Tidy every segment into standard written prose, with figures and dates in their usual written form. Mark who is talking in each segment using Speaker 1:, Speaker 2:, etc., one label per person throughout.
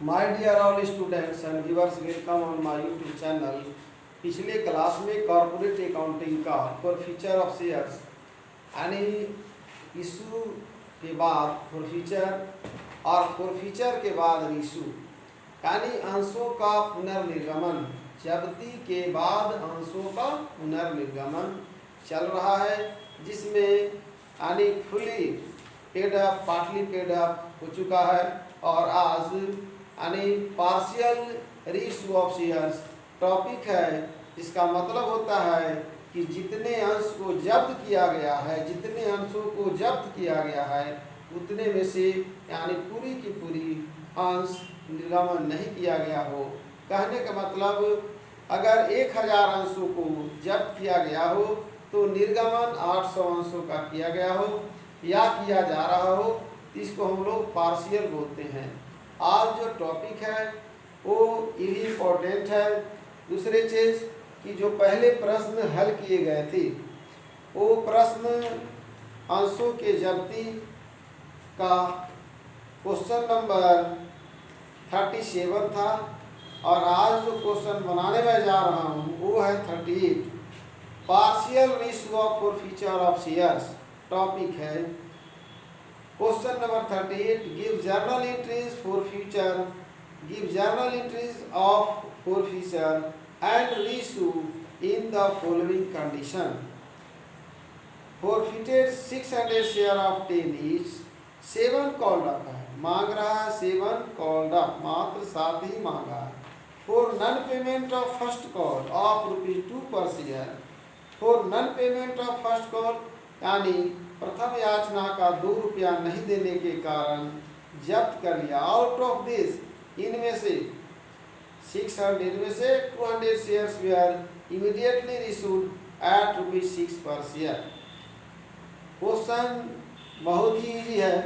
Speaker 1: My dear all students and viewers, welcome on my YouTube channel. पिछले class में corporate accounting का forfeiture of shares यानी issue के बाद forfeiture और फॉर फ्यूचर के बाद इशू यानी अंशों का पुनर्निर्गमन, जब्ती के बाद अंशों का पुनर्निर्गमन चल रहा है, जिसमें यानी fully paid up partly paid up हो चुका है और आज यानी partial reissue of shares topic है। इसका मतलब होता है कि जितने अंश को जब्त किया गया है, जितने अंशों को जब्त किया गया है, उतने में से यानी पूरी की पूरी अंश निर्गमन नहीं किया गया हो। कहने का मतलब अगर 1000 अंशों को जब्त किया गया हो तो निर्गमन 800 अंशों का किया गया हो या किया जा रहा हो, तो इसको हम लोग पार्शियल बोलते हैं। आज जो टॉपिक है वो ये इम्पोर्टेंट है। दूसरी चीज़ कि जो पहले प्रश्न हल किए गए थे वो प्रश्न अंशों के जब्ती का क्वेश्चन नंबर 37 था और आज जो क्वेश्चन बनाने में जा रहा हूँ वो है 38। Partial reissue of for future of shares topic है। Question number 38, give journal entries for future, give journal entries of for future and reissue in the following condition. Forfeited 600 share of 10 each, 7 called up है, मांग रहा है 7 called up, मात्र 7 ही मांगा है। For non payment of first call of ₹2 per share, for non payment of first call यानी प्रथम याचना का ₹2 नहीं देने के कारण जब्त कर लिया। आउट ऑफ दिस, इनमें से 600 में से 200 shares were immediately received at ₹6 per share. Question बहुत ही इजी है।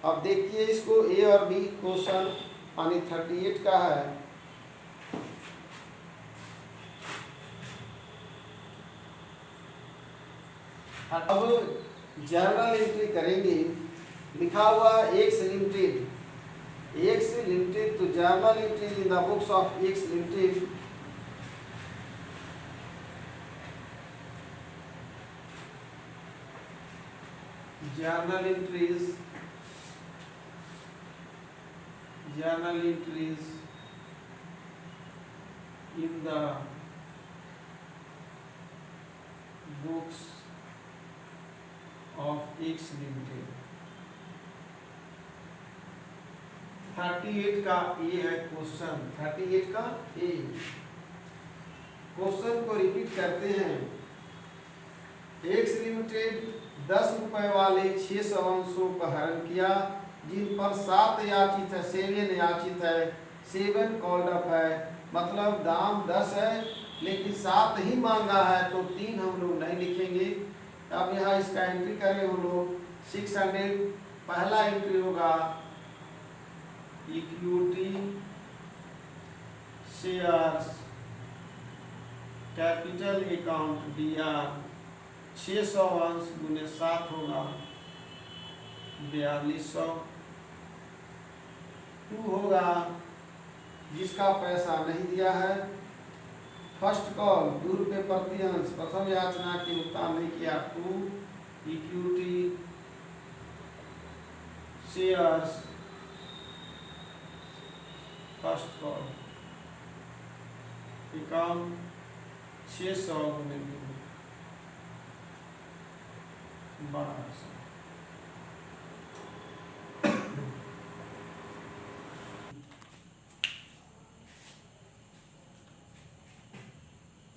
Speaker 1: अब देखिए इसको ए और बी क्वेश्चन यानी 38 का है। अब जर्नल एंट्री करेंगे। लिखा हुआ एक्स लिमिटेड, तो journal entry in the books of x limited. Journal entries in the books of x limited. 38 का ए है क्वेश्चन, 38 का ए। क्वेश्चन को रिपीट करते हैं। एक्स लिमिटेड 10 रुपए वाले 600 अंशों का हरण किया, जिन पर 7 याचित है, 7 याचित है, 7 कॉल्ड अप है। मतलब दाम 10 है लेकिन 7 ही मांगा है, तो 3 हम लोग नहीं लिखेंगे। अब यहाँ इसका एंट्री करें हम लोग 600। पहला एंट्री होगा equity shares capital account DR 600 अंश गुने 7 होगा 4200। 2 होगा जिसका पैसा नहीं दिया है। फर्स्ट कॉल ₹2 प्रति अंश, प्रथम याचना के भुगतान नहीं किया। 2 equity shares first call account 600 गुने 1200।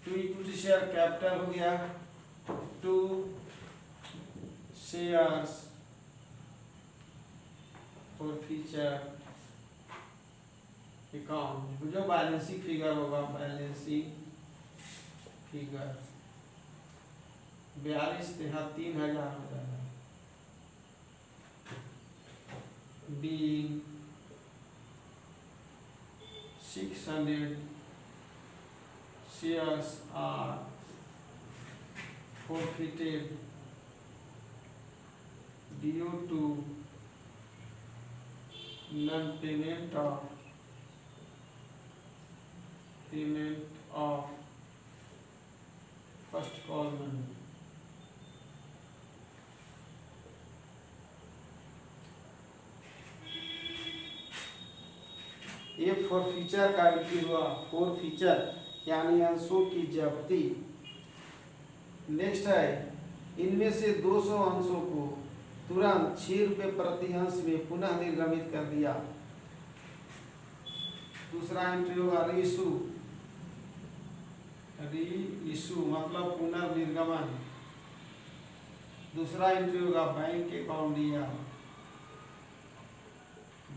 Speaker 1: इक्विटी शेयर कैपिटल हो गया, 2 शेयर्स फॉर फ्यूचर अकाउंट, जो बैलेंसिंग फिगर होगा, बैलेंसिंग फिगर 42 यहाँ 3000 हो जाएगा। Being 600 shares are forfeited due to non-payment of payment of first call money. ये फॉरफीचर का एंट्री हुआ, फॉरफीचर यानी अंशों की जब्ती। नेक्स्ट है, इनमें से 200 अंशों को तुरंत 6 रुपये प्रति अंश में पुनः निर्गमित कर दिया। दूसरा एंट्री होगा रीइशू, रीइशू मतलब पुनर्निर्गमन। दूसरा एंट्री होगा बैंक अकाउंट दिया,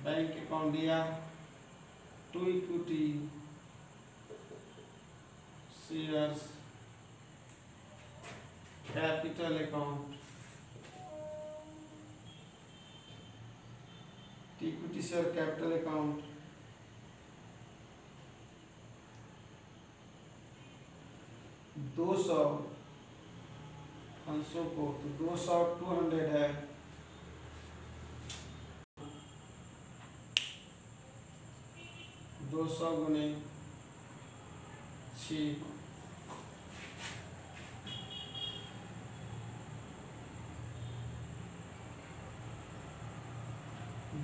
Speaker 1: बैंक अकाउंट दिया to equity shares capital account, equity share capital account. दो 200 अंशों को, तो 200 200 है, 200 गुने 6,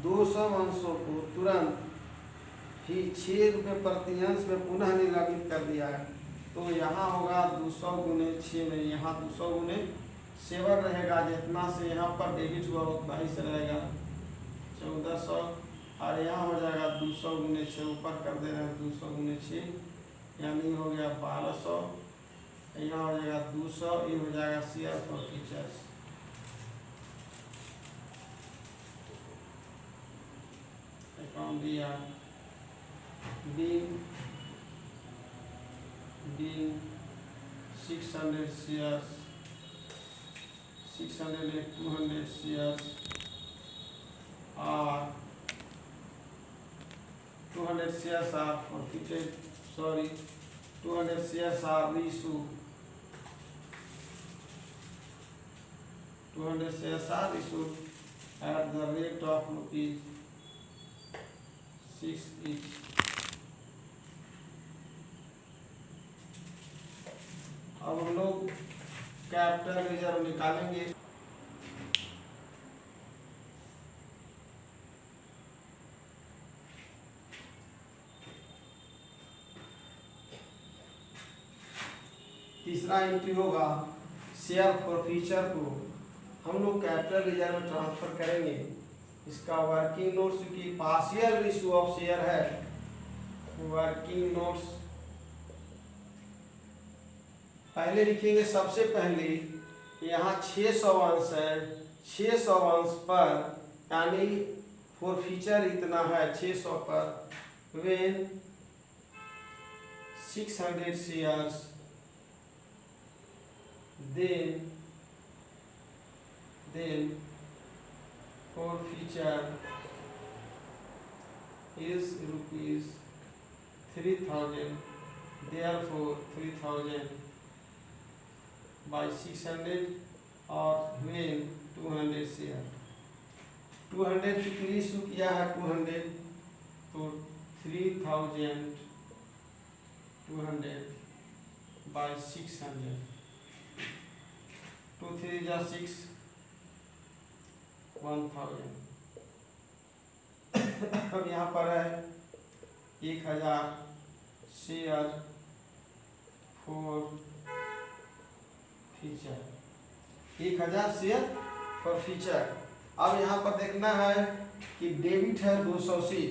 Speaker 1: 200 अंशों को तुरंत ही 6 रुपये प्रति अंश में पुनः निर्गमित कर दिया है। तो यहाँ होगा 200 गुने 6 में, यहाँ 200 गुने 7 रहेगा, जितना से यहाँ पर डेबिट हुआ उतना ही से रहेगा 1400, और यहाँ हो जाएगा 200 गुने 6, ऊपर कर दे रहे हैं 200 गुने 6, यानी हो गया 1200, यहाँ हो जाएगा 200, ये हो जाएगा शेयर फॉर फीचर्स। अकाउंट दिया being 600 shares, 600 and 200 shares are 200 shares are forfeited, sorry, 200 shares are reissued, 200 shares are issued at the rate of rupees 6 each। अब हम लोग कैपिटल रिजर्व निकालेंगे। तीसरा एंट्री होगा शेयर फॉरफीचर को हम लोग कैपिटल रिजर्व में ट्रांसफर करेंगे। इसका वर्किंग नोट्स की पार्शियल इशू ऑफ शेयर है, वर्किंग नोट्स पहले लिखेंगे। सबसे पहले यहाँ 600 अंश है, 600 अंश पर यानी फॉरफीचर इतना है 600 पर, when 600 shares then forfeiture is rupees 3000, therefore 3000 by 600 और when 200 शेयर, 200 कितनी इशू किया है 200, तो 3200 by 600, 2 3 जा 6, 1000। अब यहाँ पर है 1000 share for feature, 1000 share for feature. अब यहाँ पर देखना है कि डेबिट है 200 से,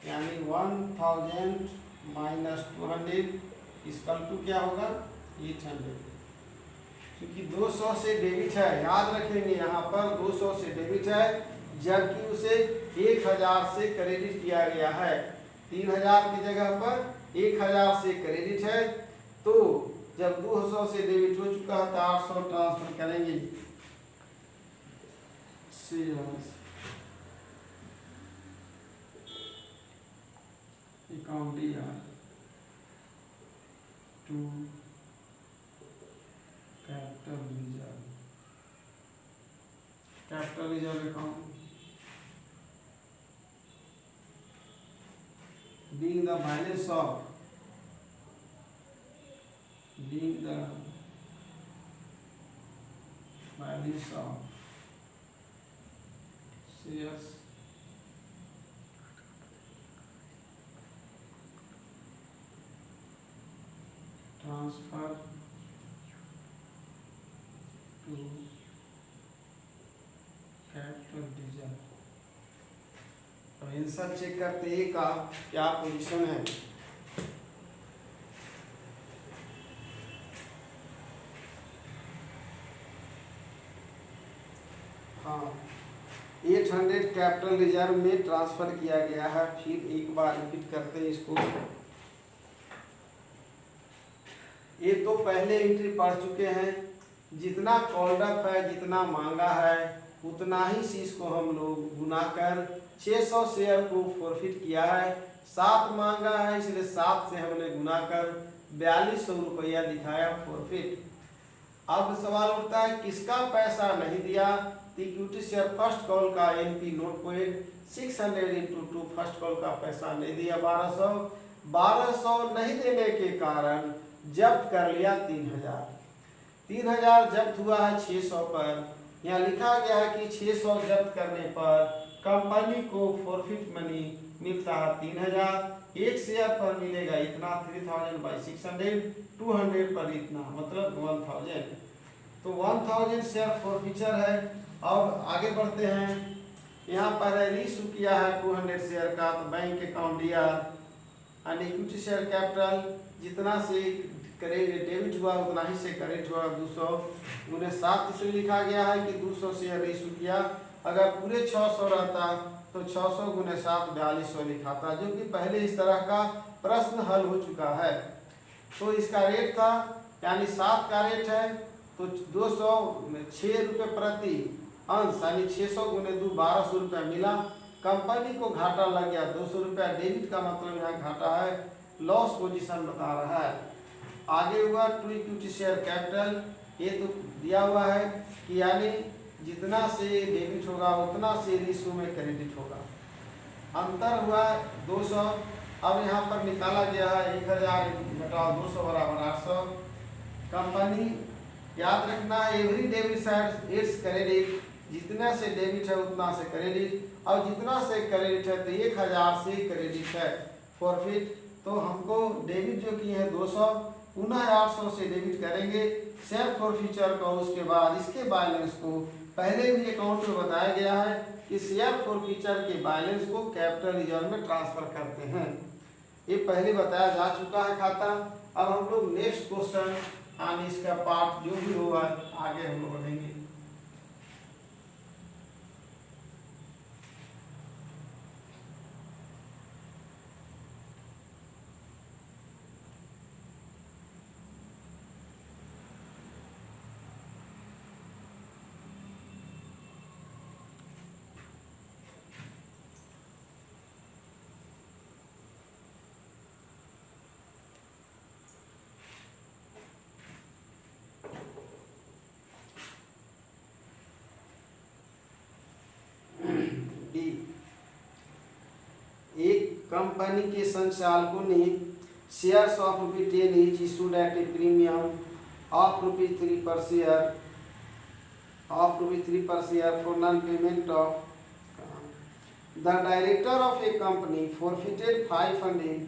Speaker 1: यानी 1000 माइनस 200 इसकल टू क्या होगा 800, क्योंकि 200 से डेबिट है, याद रखेंगे यहाँ पर 200 से डेबिट है, जबकि उसे 1000 से क्रेडिट किया गया है। 3000 की जगह पर 1000 से क्रेडिट है, तो जब 200 से डेबिट हो चुका है तो 800 ट्रांसफर करेंगे। Account to capital reserve, capital reserve account being the balance of being the values of shares transfer to capital reserve. तो आंसर चेक करते हैं का क्या पोजीशन है। हाँ, 800 कैपिटल रिजर्व में ट्रांसफर किया गया है। फिर एक बार रिपीट करते हैं इसको। ये तो पहले एंट्री पढ़ चुके हैं। जितना कॉल्ड अप है, जितना मांगा है, उतना ही शीश को हम लोग गुना कर 600 शेयर को फॉरफिट किया है। 7 मांगा है, इसलिए 7 से हमने गुना कर 4200 रुपया दिखाया फॉरफिट। अब सवाल उठता है किसका पैसा नहीं दिया। इक्विटी शेयर फर्स्ट कॉल का NP note point 600 into 2 first call का पैसा नहीं दिया 1200 नहीं देने के कारण जब्त कर लिया 3000 जब्त हुआ है 600 पर। यहाँ लिखा गया है कि 600 जब्त करने पर कंपनी को फॉरफिट मनी मिलता है 3000। एक शेयर पर मिलेगा इतना 3000 बाई 600, 200 पर इतना मतलब 1000। तो 1000 शेयर फॉरफिचर है। अब आगे बढ़ते हैं। यहाँ पर इशू किया है 200 शेयर का, तो बैंक अकाउंट दिया और इक्विटी शेयर कैपिटल जितना से डेबिट हुआ उतना ही से क्रेडिट हुआ 200 गुने 7। इसलिए लिखा गया है कि 200 शेयर इशू किया। अगर पूरे 600 रहता तो 600 गुने 7 4200 लिखा था, जो कि पहले इस तरह का प्रश्न हल हो चुका है। तो इसका रेट था यानी 7 का रेट है तो 206 रुपये प्रति अंश यानी 600 गुने 2 1200 रुपया मिला। कंपनी को घाटा लग गया 200 रुपया। डेबिट का मतलब यहाँ घाटा है, लॉस पोजीशन बता रहा है। आगे हुआ टू इक्विटी शेयर कैपिटल। ये तो दिया हुआ है कि यानी जितना से डेबिट होगा उतना से इशू में क्रेडिट होगा। अंतर हुआ 200। अब यहाँ पर निकाला गया है 1000 घटाओ 200 बराबर 800। कंपनी याद रखना है every debit side it's credit. जितना से डेबिट है उतना से क्रेडिट, और जितना से क्रेडिट है तो 1000 से क्रेडिट है फॉरफिट। तो हमको डेबिट जो किए हैं 200 पुनः 800 से डेबिट करेंगे शेयर फॉरफिचर को। उसके बाद इसके बैलेंस को पहले भी अकाउंट में बताया गया है कि शेयर फॉरफिचर के बैलेंस को कैपिटल रिजर्व में ट्रांसफर करते हैं। ये पहले बताया जा चुका है खाता। अब हम लोग नेक्स्ट क्वेश्चन यानी इसका पार्ट जो भी होगा आगे हम लोग बढ़ेंगे। एक कंपनी के संचालकों ने shares of ₹10 each issued at a premium of ₹3 per share for non-payment of the director of a company forfeited 500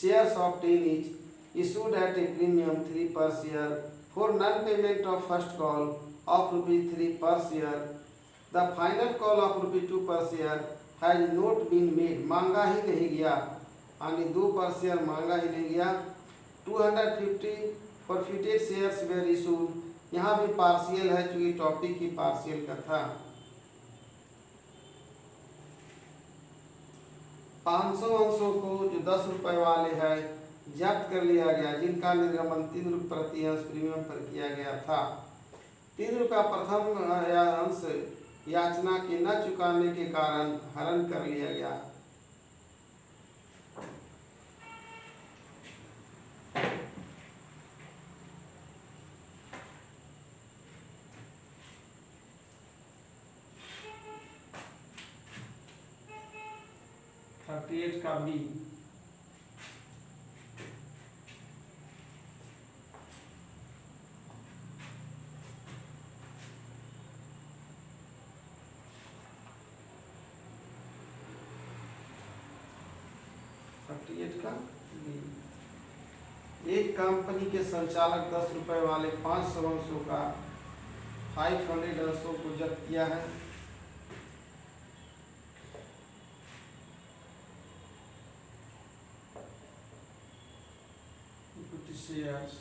Speaker 1: shares of 10 each issued at a premium 3 per share for non-payment of first call of ₹3 per share. The final call of ₹2 per share has not been made. मांगा ही नहीं गया यानी 2 पर share मांगा ही नहीं गया। 250 forfeited shares were issued। यहाँ भी पार्शियल है क्योंकि टॉपिक ही पार्शियल का था। 500 अंशों को जो 10 रुपए वाले हैं जब्त कर लिया गया, जिनका निर्गमन 3 रुपये प्रति अंश प्रीमियम पर किया गया था। 3 रुपया प्रथम अंश याचना के न चुकाने के कारण हरण कर लिया गया। का बी 48 का डी। एक कंपनी के संचालक 10 रुपए वाले 500 अंशों का 500 अंशों को जब्त किया है। इक्विटी शेयर्स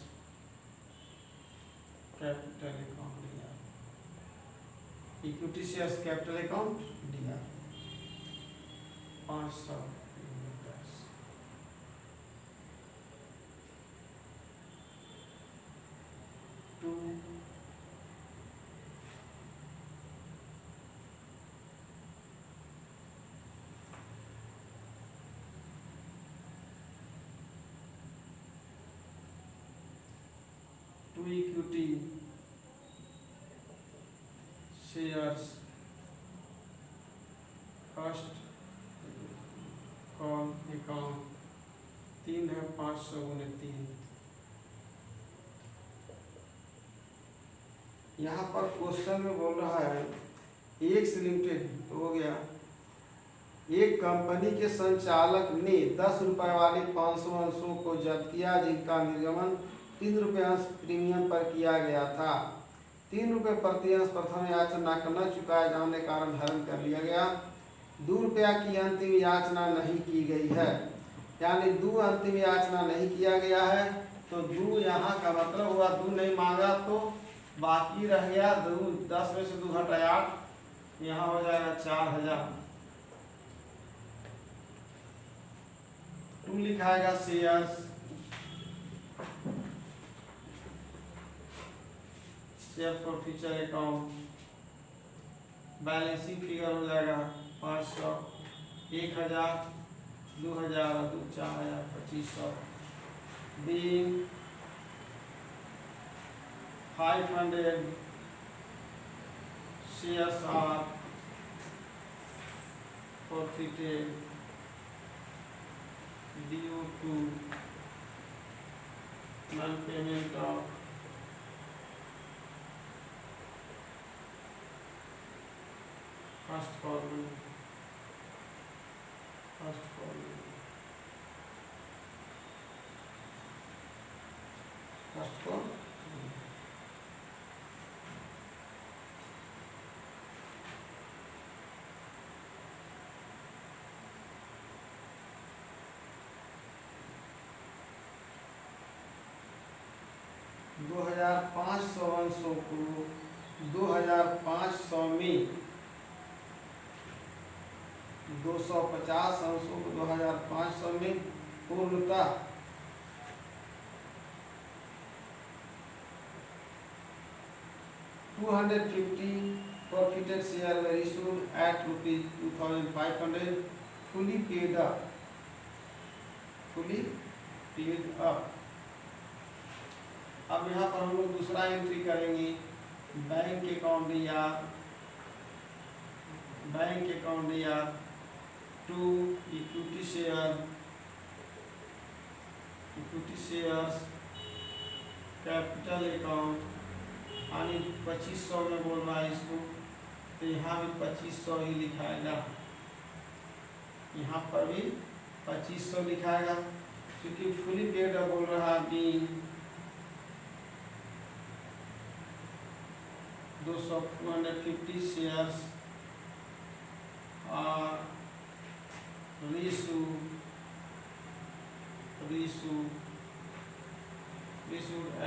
Speaker 1: कैपिटल अकाउंट दिया, इक्विटी शेयर्स कैपिटल अकाउंट दिया 500 to 2 equity shares first call account 3 है 500 गुने 3। यहाँ पर क्वेश्चन में बोल रहा है एक्स लिमिटेड तो हो गया, एक कंपनी के संचालक ने 10 रुपए वाले 500 अंशों को जब्त किया जिनका निर्गमन 3 रुपये अंश प्रीमियम पर किया गया था। 3 रुपये प्रति अंश प्रथम याचना न चुकाए जाने के कारण हरण कर लिया गया। 2 रुपया की अंतिम याचना नहीं की गई है, यानी 2 अंतिम याचना नहीं किया गया है, तो 2 यहाँ का मतलब हुआ 2 नहीं मांगा तो बाकी रह गया 2, 10 में से 2 घटाया 8, यहाँ हो जाएगा 4000। 2 लिखाएगा shares share forfeiture account, balancing figure हो जाएगा 500, 1000, 2000 और 2 4000 2500 being 500 shares are forfeited due to non-payment of first call दो 2500 अंशों को 2500 में 250 अंशों को 2500 में पूर्णतः forfeited share were issued at rupees 2500 fully paid up। अब यहाँ पर हम लोग दूसरा एंट्री करेंगे, बैंक अकाउंट या to equity shares capital account, यानी 2500 में बोल रहा है इसको, तो यहाँ भी 2500 ही लिखाएगा, यहाँ पर भी 2500 लिखाएगा, क्योंकि फुली पेड बोल रहा है 250 shares are reissued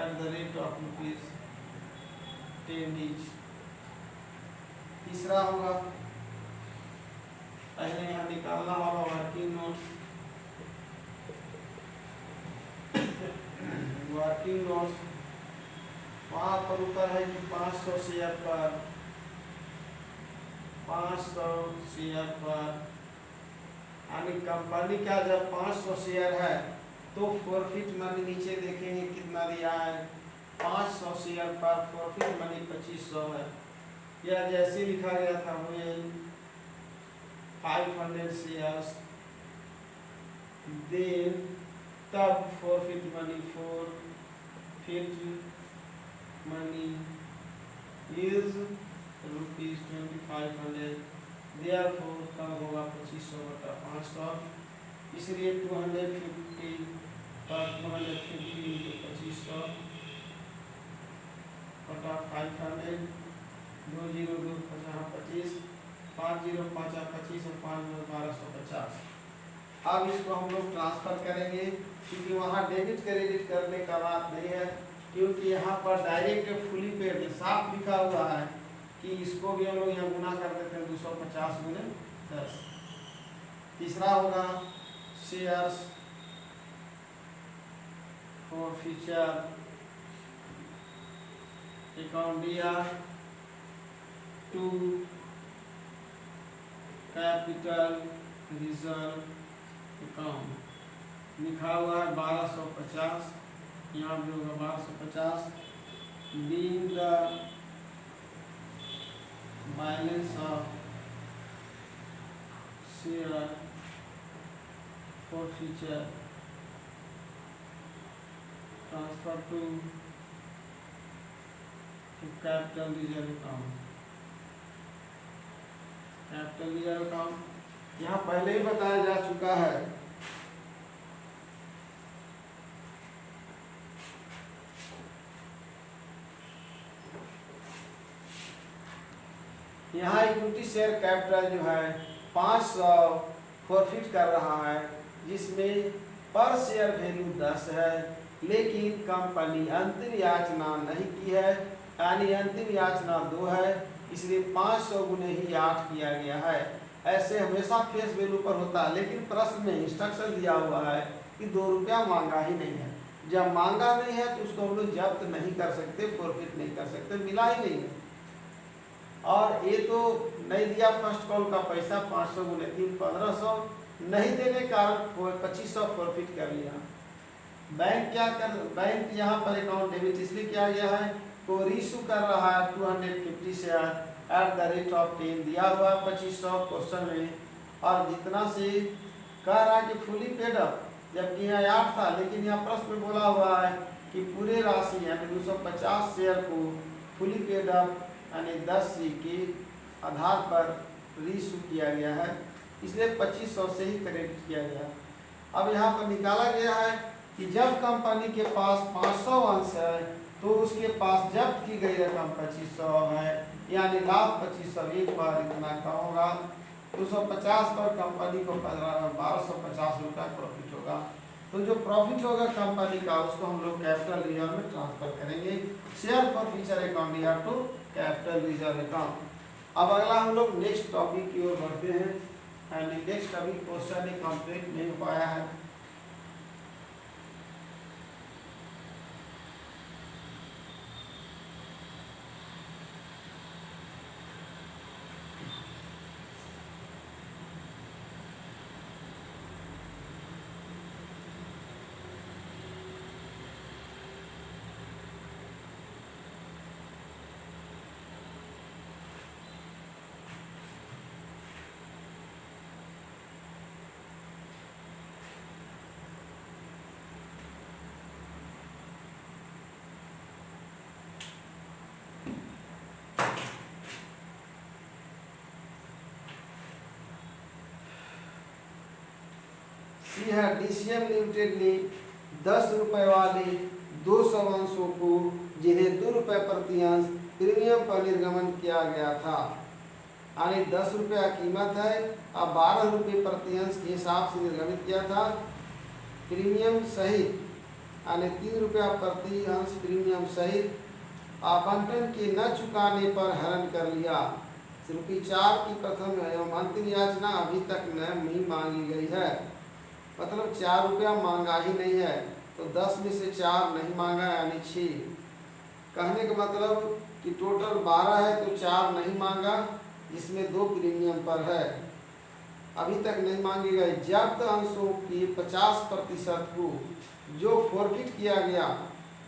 Speaker 1: at the rate of ₹10 each। तीसरा होगा, पहले यहाँ निकालना होगा वर्किंग नोट्स, वहाँ पर ऊपर है कि 500 शेयर पर यानी कंपनी का जब 500 शेयर है तो फॉरफिट मनी नीचे देखेंगे कितना दिया है, 500 शेयर पर फॉरफिट मनी 2500 है, यह जैसे लिखा गया था वो 500 शेयर्स, देन तब फॉरफिट मनी is ₹2500, therefore कम होगा 2500 बटा 500 इसलिए 250 पर 250 इंटू 2500 बटा 500, 2 0 2 25, 5 0 5 25 और 5 9 1250। अब इसको हम लोग ट्रांसफर करेंगे, क्योंकि वहाँ डेबिट क्रेडिट करने का बात नहीं है, क्योंकि यहाँ पर डायरेक्ट फुली पेड साफ लिखा हुआ है कि इसको भी हम लोग यहाँ गुना कर देते हैं 250 गुने 10। तीसरा होगा shares forfeiture account to capital reserve account लिखा हुआ है 1250, यहाँ भी होगा 1250। Being the balance of share forfeiture transfer to capital reserve account. Capital reserve account यहाँ पहले ही बताया जा चुका है। यहाँ इक्विटी शेयर कैपिटल जो है 500 फॉरफिट कर रहा है, जिसमें पर शेयर वैल्यू 10 है, लेकिन कंपनी अंतिम याचना नहीं की है, यानी अंतिम याचना 2 है, इसलिए 500 गुने ही 8 किया गया है। ऐसे हमेशा फेस वैल्यू पर होता है, लेकिन प्रश्न में इंस्ट्रक्शन दिया हुआ है कि 2 रुपया मांगा ही नहीं है। जब मांगा नहीं है तो उसको हम लोग जब्त नहीं कर सकते, फॉरफिट नहीं कर सकते, मिला ही नहीं है। और ये तो नहीं दिया फर्स्ट कॉल का पैसा 500 गुने 3 1500, नहीं देने के कारण 2500 फॉरफिट कर लिया। बैंक क्या कर, बैंक यहाँ पर अकाउंट डेबिट इसलिए किया गया है, तो रीशू कर रहा है 250 share at the rate of 10 दिया हुआ 2500 क्वेश्चन में, और जितना से कह रहा है कि फुली पेड अप, जबकि यहाँ 8 था, लेकिन यहाँ प्रश्न में बोला हुआ है कि पूरे राशि यानी 250 शेयर को फुली पेड अप यानी 10 के आधार पर रीशू किया गया है, इसलिए 2500 से ही क्रेडिट किया गया। अब यहाँ पर निकाला गया है कि जब कंपनी के पास 500 अंश है तो उसके पास जब्त की गई रकम 2500 है, यानी लाभ 2500 एक बार इतना का होगा। 250 पर कंपनी को 1250 रुपया प्रॉफिट होगा। तो जो प्रॉफिट होगा कंपनी का उसको हम लोग कैपिटल रिजर्व में ट्रांसफर करेंगे, शेयर फॉर फ्यूचर अकाउंट या टू कैपिटल रिजर्व अकाउंट। अब अगला हम लोग नेक्स्ट टॉपिक की ओर बढ़ते हैं, एंड नेक्स्ट अभी क्वेश्चन कंप्लीट नहीं हो पाया है। सी है डीसीएम लिमिटेड ने 10 रुपए वाले 200 अंशों को, जिन्हें 2 रुपये प्रति अंश प्रीमियम पर निर्गमन किया गया था, यानी 10 रुपया कीमत है, अब 12 रुपये प्रति अंश के हिसाब से निर्गमित किया था प्रीमियम सहित, यानी 3 रुपया प्रति अंश प्रीमियम सहित आवंटन के न चुकाने पर हरण कर लिया। ₹4 की प्रथम एवं अंतिम याचना अभी तक नहीं मांगी गई है, मतलब 4 रुपया मांगा ही नहीं है, तो 10 में से 4 नहीं मांगा यानी 6। कहने का मतलब कि टोटल 12 है तो 4 नहीं मांगा, जिसमें 2 प्रीमियम पर है, अभी तक नहीं मांगी गई। जब्त अंशों की 50% को जो फॉरफिट किया गया,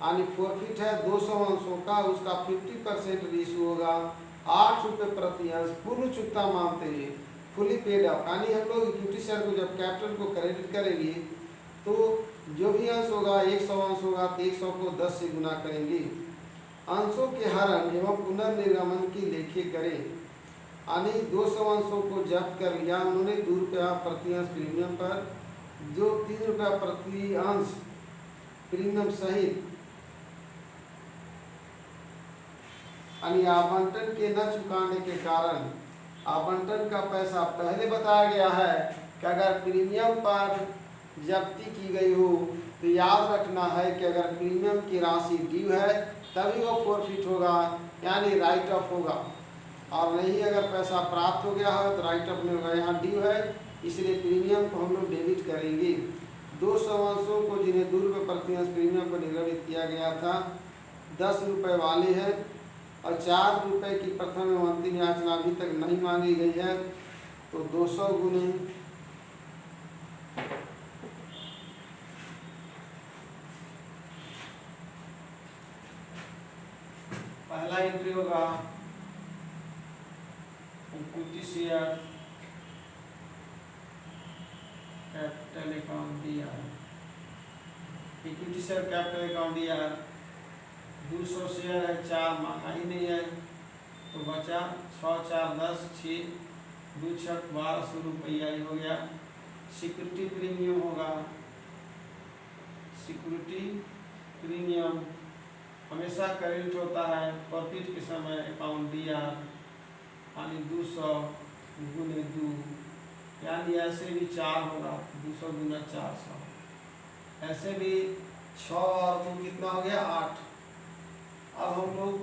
Speaker 1: यानी फॉरफिट है 200 अंशों का, उसका 50% रीशू होगा 8 रुपये प्रति अंश पूर्ण चुकता मानते हुए फुली पेड अप, यानी हम लोग इक्विटी शेयर को जब कैपिटल को क्रेडिट करेंगे तो जो भी अंश होगा 100 अंश होगा तो 100 को 10 से गुना करेंगे। अंशों के हरण एवं पुनर्निर्गमन की लेखे करें, यानी 200 अंशों को जब्त कर लिया उन्होंने 2 रुपया प्रति अंश प्रीमियम पर, जो 3 रुपया प्रति अंश प्रीमियम सहित यानी आवंटन के न चुकाने के कारण आवंटन का पैसा पहले बताया गया है कि अगर प्रीमियम पर जब्ती की गई हो तो याद रखना है कि अगर प्रीमियम की राशि ड्यू है तभी वो फॉरफिट होगा, यानी राइट ऑफ होगा, और नहीं अगर पैसा प्राप्त हो गया है तो राइट ऑफ नहीं होगा। यहाँ ड्यू है इसलिए प्रीमियम को हम लोग डेबिट करेंगे। 200 अंशों को जिन्हें 2 रुपये प्रति अंश प्रीमियम पर निर्धारित किया गया था 10 रुपये वाले हैं और 4 रुपये की प्रथम एवं अंतिम याचना अभी तक नहीं मांगी गई है, तो 200 गुने पहला एंट्री होगा इक्विटी शेयर कैपिटल अकाउंट दिया, इक्विटी शेयर कैपिटल अकाउंट दिया 200 शेयर है, 4 मांगा ही नहीं है तो बचा 6 4 10 6 2 6 1200 रुपया ही हो गया। सिक्योरिटी प्रीमियम होगा, सिक्योरिटी प्रीमियम हमेशा क्रेडिट होता है प्रॉफिट के समय अकाउंट दिया यानी 200 गुने 2 यानी ऐसे भी 4 होगा 200 गुना 400, ऐसे भी 6 और 2 कितना हो गया 8। अब हम लोग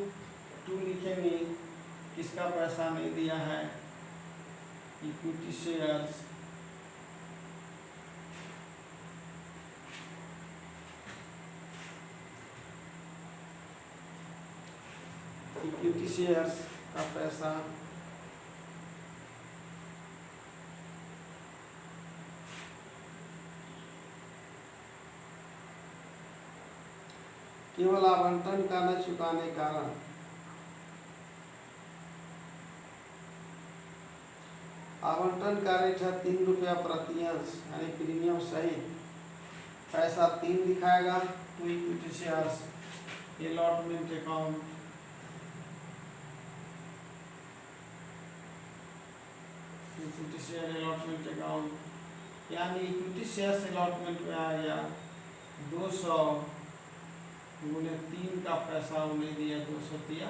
Speaker 1: 2 लिखेंगे किसका पैसा नहीं दिया है, इक्विटी शेयर्स इक्विटी शेयर्स का पैसा केवल आवंटन का न चुकाने कारण आवंटन का रेट है 3 रुपया प्रति अंश यानी प्रीमियम सहित पैसा 3 दिखाएगा। To equity shares allotment account equity share allotment account यानी इक्विटी शेयर अलॉटमेंट में आ गया 200 गुने 3 का पैसा उन्हें दिया 200 दिया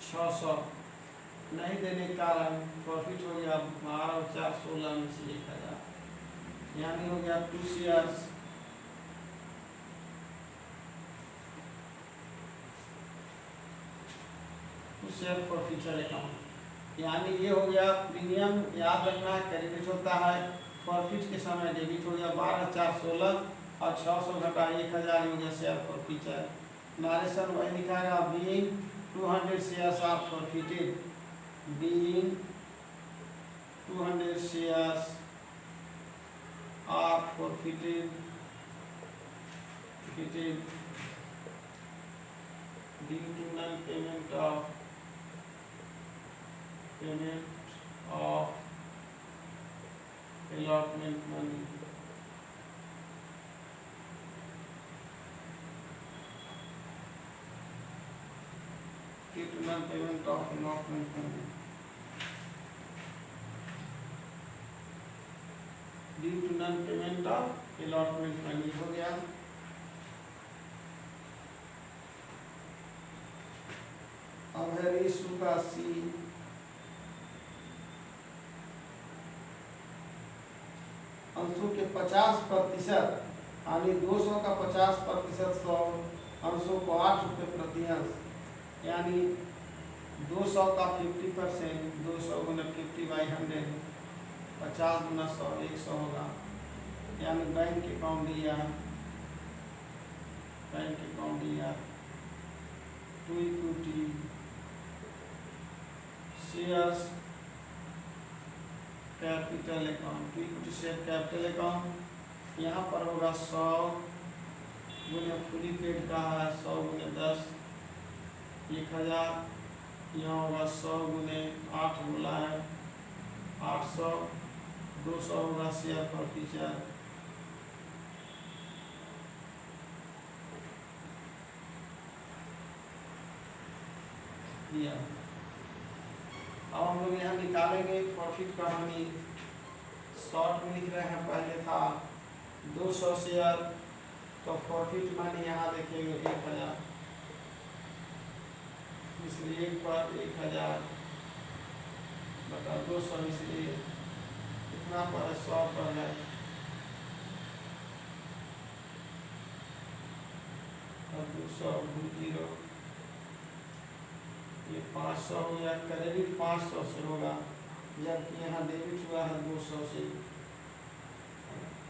Speaker 1: 600 नहीं देने के कारण प्रॉफिट हो गया 12 और 4 16 में से 1000 यानी हो गया 2 shares share forfeiture account यानी ये हो गया प्रीमियम याद रखना है क्रेडिट होता है प्रॉफिट के समय डेबिट हो गया 12 4 16 और 600 घटा 1000 हो गया शेयर फॉर फ्यूचर। नारेशन वही लिखाएगा being 200 shares are forfeited, being 200 shares are forfeited due to non-payment of allotment money due to non-payment of allotment money due to non-payment of allotment money हो गया। अब है रेशो का सी अंशों के 50% यानी 200 का 50% 100 अंशों को 8 रुपये प्रति अंश यानी 200 का 50% 200 गुना 50/100 50 गुना 100 100 होगा यानी बैंक अकाउंट दिया to equity shares capital account to equity share capital account यहाँ पर होगा 100 गुने फुली पेड का है 100 गुने 10 1000 यहाँ होगा 100 गुने 8 बोला है 800 200 होगा शेयर फॉर फ्यूचर दिया। अब हम लोग यहाँ निकालेंगे प्रॉफिट कहानी शॉर्ट में लिख रहे हैं, पहले था 200 शेयर, तो प्रॉफिट मनी यहाँ देखेंगे 1000, इसलिए एक पर 1000 बटा 200, इसलिए कितना पर है, 100 पर है, और 200 0, ये 500 हो गया, क्रेडिट 500 से होगा, जबकि यहाँ डेबिट हुआ है 200 से,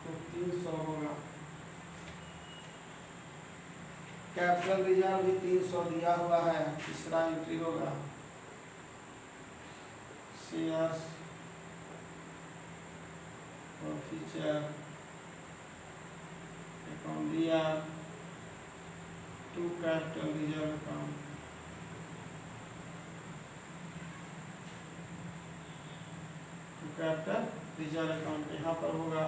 Speaker 1: तो 300 होगा। कैपिटल रिजर्व भी 300 दिया हुआ है, तीसरा एंट्री होगा। शेयर्स और फीचर अकाउंट दिया, to capital reserve account, capital reserve account यहाँ पर होगा,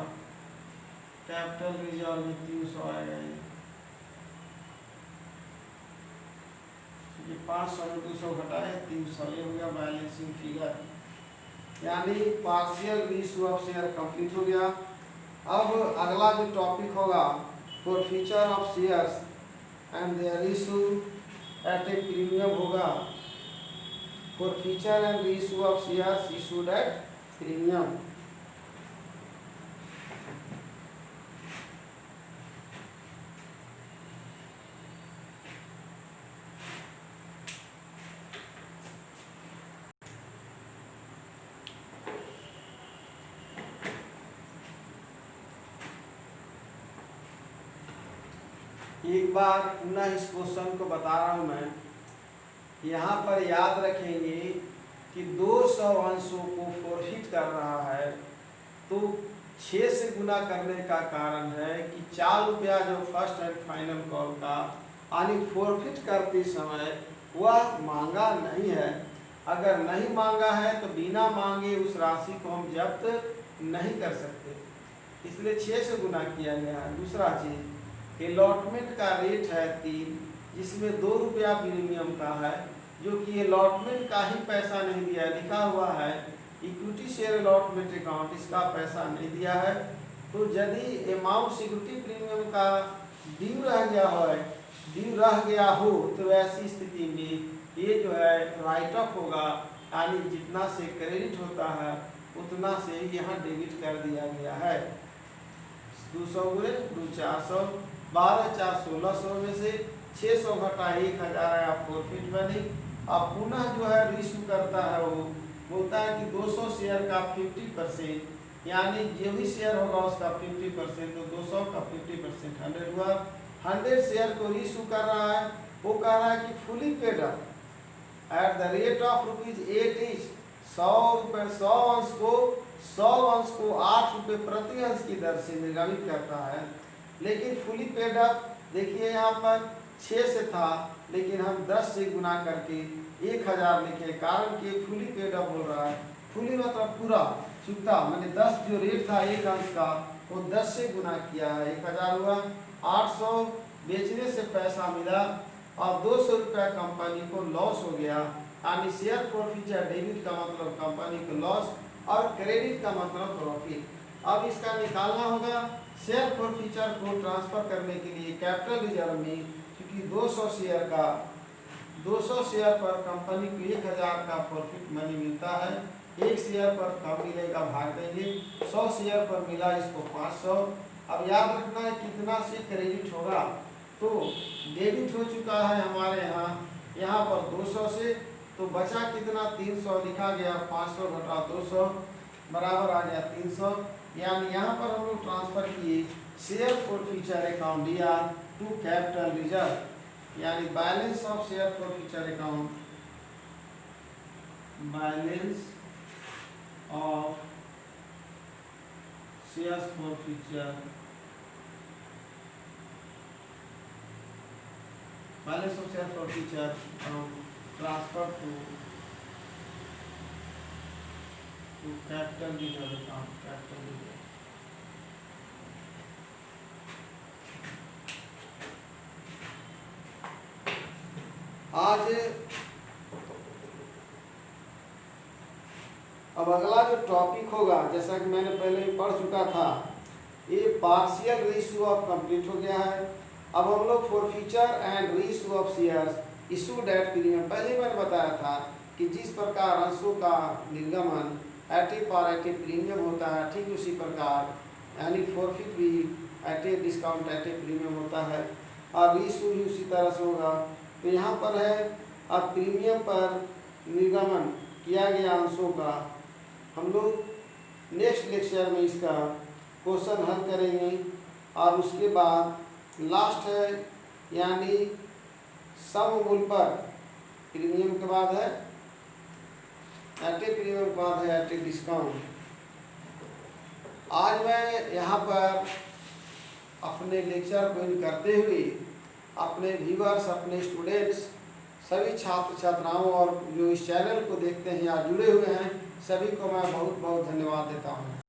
Speaker 1: कैपिटल रिजर्व में 300 आएगा, ये 500 में 200 घटाए 300, ये हो गया बैलेंसिंग फिगर, यानी partial reissue of share complete हो गया। अब अगला जो टॉपिक होगा forfeiture of shares and their issue at a premium होगा, forfeiture and reissue of shares issued at premium. एक बार पुनः इस क्वेश्चन को बता रहा हूं मैं, यहाँ पर याद रखेंगे कि 200 अंशों को फॉरफिट कर रहा है, तो 6 से गुना करने का कारण है कि 4 रुपया जो फर्स्ट एंड फाइनल कॉल का यानी फॉरफिट करते समय वह मांगा नहीं है। अगर नहीं मांगा है तो बिना मांगे उस राशि को हम जब्त नहीं कर सकते, इसलिए 6 से गुना किया गया है। दूसरा चीज, अलॉटमेंट का रेट है 3, जिसमें 2 रुपया प्रीमियम का है, जो कि अलॉटमेंट का ही पैसा नहीं दिया, लिखा हुआ है इक्विटी शेयर अलॉटमेंट अकाउंट, इसका पैसा नहीं दिया है। तो यदि अमाउंट सिक्योरिटी प्रीमियम का ड्यू रह गया हो तो ऐसी स्थिति में ये जो है राइट ऑफ होगा, यानी जितना से क्रेडिट होता है उतना से यहाँ डेबिट कर दिया गया है। 200 गुणे 2 400, 12 4 1600 में से 600 घटा 1000 आया प्रॉफिट बनी। अब पुनः जो है रिइश्यू करता है, वो बोलता है कि 200 शेयर का 50%, यानी जो भी शेयर होगा उसका 50%, तो 200 का 50% 100 हुआ। 100 शेयर को रिइश्यू कर रहा है, वो कह रहा है कि fully paid up at the rate of ₹8 etch, 100 अंश को 8 रुपये प्रति अंश की दर से निर्गमित करता है। लेकिन फुली पेड अप देखिए यहाँ पर 6 से था, लेकिन हम 10 से गुना करके 1000 लिखे, कारण कि फुली पेड अप बोल रहा है। फुली मतलब पूरा चुकता, मैंने 10 जो रेट था एक अंश का वो 10 से गुना किया है, 1000 हुआ। 800 बेचने से पैसा मिला और 200 रुपया कंपनी को लॉस हो गया, यानी शेयर प्रॉफिट या डेबिट का मतलब कंपनी को लॉस और क्रेडिट का मतलब प्रॉफिट। अब इसका निकालना होगा। शेयर फॉरफीचर को ट्रांसफर करने के लिए कैपिटल रिजर्व में, क्योंकि 200 शेयर पर कंपनी को 1000 का प्रॉफिट मनी मिलता है, 1 शेयर पर कम मिलेगा भाग देंगे, 100 शेयर पर मिला इसको 500। अब याद रखना है कितना से क्रेडिट होगा, तो डेबिट हो चुका है हमारे यहाँ पर 200 से, तो बचा कितना 300 लिखा गया, 500 घटा 200 बराबर आ गया 300। यानी यहाँ पर हम लोग ट्रांसफर किए शेयर फॉरफीचर अकाउंट दिया टू कैपिटल रिजर्व, यानी balance of share forfeiture account, balance of share forfeiture, balance of share forfeiture account transfer to capital reserve account, capital reserve. आज अब अब अगला जो टॉपिक होगा, जैसा कि मैंने पहले ही पढ़ चुका था, ये पार्शियल रीइश्यू ऑफ कंप्लीट हो गया है। अब हम लोग forfeiture and reissue of shares issued at premium, पहले मैंने बताया था कि जिस प्रकार अंशों का निर्गमन at a par at a premium होता है, ठीक उसी प्रकार यानी फॉरफिट भी at a discount at a premium होता है, और रीइश्यू भी उसी तरह से होगा। तो यहाँ पर है, अब प्रीमियम पर निर्गमन किया गया अंशों का हम लोग नेक्स्ट लेक्चर में इसका क्वेश्चन हल करेंगे, और उसके बाद लास्ट है यानी सममूल पर प्रीमियम के बाद है एट ए प्रीमियम के बाद है एट ए डिस्काउंट। आज मैं यहाँ पर अपने लेक्चर को इन करते हुए अपने व्यूअर्स, अपने स्टूडेंट्स, सभी छात्र छात्राओं और जो इस चैनल को देखते हैं या जुड़े हुए हैं, सभी को मैं बहुत बहुत धन्यवाद देता हूँ।